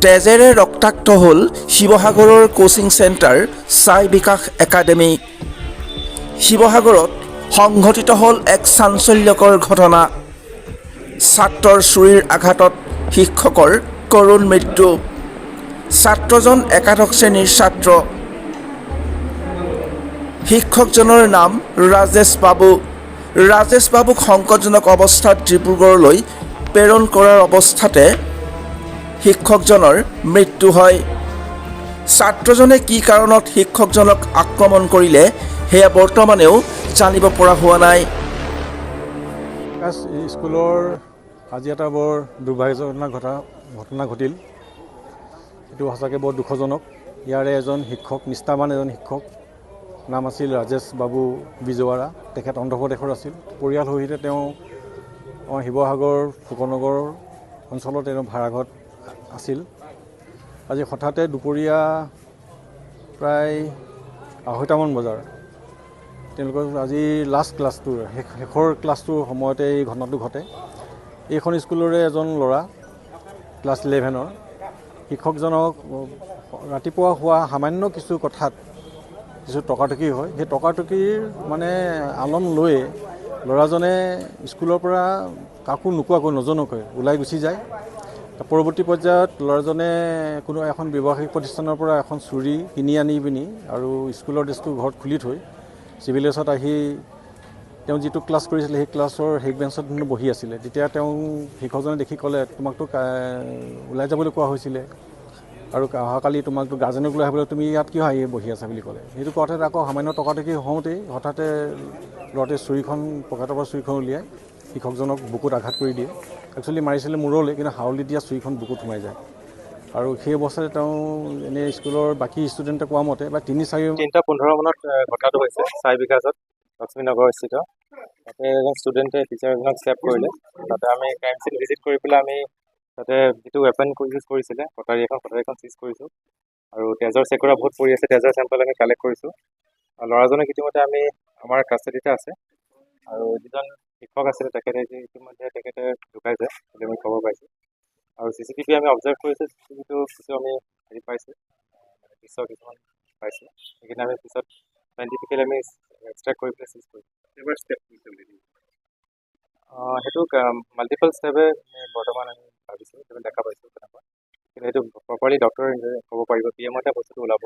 তেজেৰে ৰক্তাক্ত হ'ল শিৱসাগৰৰ কোচিং চেণ্টাৰ ছাই বিকাশ একাডেমী। শিৱসাগৰত সংঘটিত হ'ল এক চাঞ্চল্যকৰ ঘটনা। ছাত্ৰৰ ছুৰীৰ আঘাতত শিক্ষকৰ কৰুণ মৃত্যু। ছাত্ৰজন একাদশ শ্ৰেণীৰ ছাত্ৰ। শিক্ষকজনৰ নাম ৰাজেশ বাবু। ৰাজেশ বাবুক সংকটজনক অৱস্থাত ডিব্ৰুগড়লৈ প্ৰেৰণ কৰাৰ অৱস্থাতে শিক্ষকজনৰ মৃত্যু হয়। ছাত্ৰজনে কি কাৰণত শিক্ষকজনক আক্ৰমণ কৰিলে সেয়া বৰ্তমানেও জানিব পৰা হোৱা নাই। স্কুলৰ আজি এটা বৰ দুৰ্ভাগ্যজনক ঘটনা ঘটিল। এইটো সঁচাকৈ বৰ দুখজনক। ইয়াৰে এজন শিক্ষক, নিষ্ঠাবান এজন শিক্ষক, নাম আছিল ৰাজেশ বাবু বিজৱাৰা। তেখেত অন্ধ্ৰপ্ৰদেশৰ আছিল। পৰিয়াল সহিতে তেওঁ শিৱসাগৰ ফুকনগৰ অঞ্চলত তেওঁ ভাড়াঘৰত আছিল। আজি হঠাতে দুপৰীয়া প্ৰায় 2:30মান বজাৰ তেওঁলোকৰ আজি লাষ্ট ক্লাছটোৰ শেষৰ ক্লাছটোৰ সময়তে এই ঘটনাটো ঘটে। এইখন স্কুলৰে এজন ল'ৰা, ক্লাছ 11ৰ। শিক্ষকজনক ৰাতিপুৱা হোৱা সামান্য কিছু কথাত কিছু টকাটকি হয়। সেই টকাটকিৰ আলম লৈ ল'ৰাজনে স্কুলৰ পৰা কাকো নোকোৱাকৈ, নজনোৱাকৈ ওলাই গুচি যায়। পৰৱৰ্তী পৰ্যায়ত ল'ৰাজনে কোনো এখন ব্যৱসায়িক প্ৰতিষ্ঠানৰ পৰা এখন ছুৰী কিনি আনি পিনি আৰু স্কুলৰ ড্ৰেছটো ঘৰত খুলি থৈ চিভিল ড্ৰেছত আহি তেওঁ যিটো ক্লাছ কৰিছিলে সেই ক্লাছৰ শেষ বেঞ্চত বহি আছিলে। তেতিয়া তেওঁ শিক্ষকজনে দেখি ক'লে, তোমাকতো ওলাই যাবলৈ কোৱা হৈছিলে আৰু অহাকালি তোমাকতো গাৰ্জেনক লৈ আহিবলৈ, তুমি ইয়াত কিয় আহি বহি আছা বুলি ক'লে। সেইটো কথাত আকৌ সামান্য টকাটকি হওঁতেই হঠাতে ল'ৰাটোৱে পকেটৰ পৰা ছুৰীখন উলিয়াই শিক্ষকজনক বুকুত আঘাত কৰি দিয়ে। একচুৱেলি মাৰিছিলে মূৰলৈ, কিন্তু হাউলি দিয়া ছুৰীখন বুকুত সোমাই যায়। আৰু সেই অৱস্থাতে তেওঁ এনেই স্কুলৰ বাকী ষ্টুডেণ্টে কোৱা মতে 3:15 মানত ঘটনাটো হৈছে ছাই বিকাশত, লক্ষ্মীনগৰ স্থিত। তাতে এজন ষ্টুডেণ্টে টিচাৰ এজনক ষ্টেপ কৰিলে। তাতে আমি ক্ৰাইম চিন ভিজিট কৰি পেলাই আমি তাতে যিটো ৱেপন ইউজ কৰিছিলে, কটাৰীখন চিজ কৰিছোঁ। আৰু তেজৰ চেকুৰা বহুত পৰি আছে, তেজৰ চেম্পল আমি কালেক্ট কৰিছোঁ। ল'ৰাজনক ইতিমধ্যে আমি আমাৰ কাষ্টাডিতে আছে। আৰু যিজন শিক্ষক আছিলে ইতিমধ্যে তেখেতে ঢুকাইছে বুলি আমি খবৰ পাইছোঁ। আৰু CCTV আমি অবজাৰ্ভ কৰিছোঁ। CCTVটো কিছু আমি পাইছোঁ, পিছৰ কিছুমান পাইছোঁ। সেইখিনি আমি পিছত চাইণ্টিফিকেলি আমি এক্সট্ৰেক্ট কৰি পেলাই চিজ কৰিছোঁ। সেইটো মাল্টিপল ষ্টেপে বৰ্তমান আমি ভাবিছোঁ, সেইটো দেখা পাইছোঁ তেনেকুৱা। কিন্তু সেইটো প্ৰপাৰলি ডক্টৰে ক'ব পাৰিব, PMতে বস্তুটো ওলাব।